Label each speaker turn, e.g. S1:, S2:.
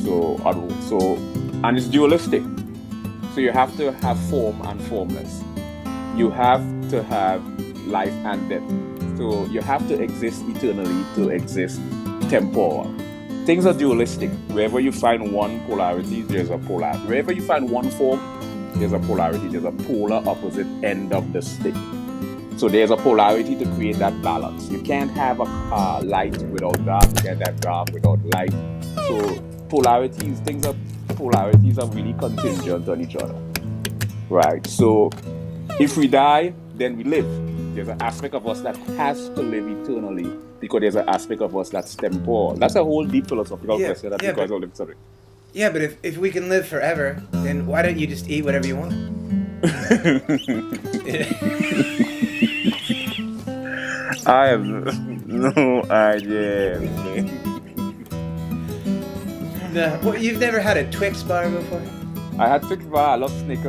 S1: And it's dualistic. So you have to have form and formless. You have to have life and death. So you have to exist eternally to exist temporal. Things are dualistic. Wherever you find one polarity, there's a polarity. Wherever you find one form, there's a polarity. There's a polar opposite end of the stick. So there's a polarity to create that balance. You can't have a light without dark. You can't have dark without light. So polarities are really contingent on each other. Right? So if we die, then we live. There's an aspect of us that has to live eternally because there's an aspect of us that's temporal. That's a whole deep philosophical question that requires all the subject.
S2: Yeah, but if we can live forever, then why don't you just eat whatever you want?
S1: I have no idea.
S2: Well, you've never had a Twix bar before?
S1: I had Twix bar. I love Snickers.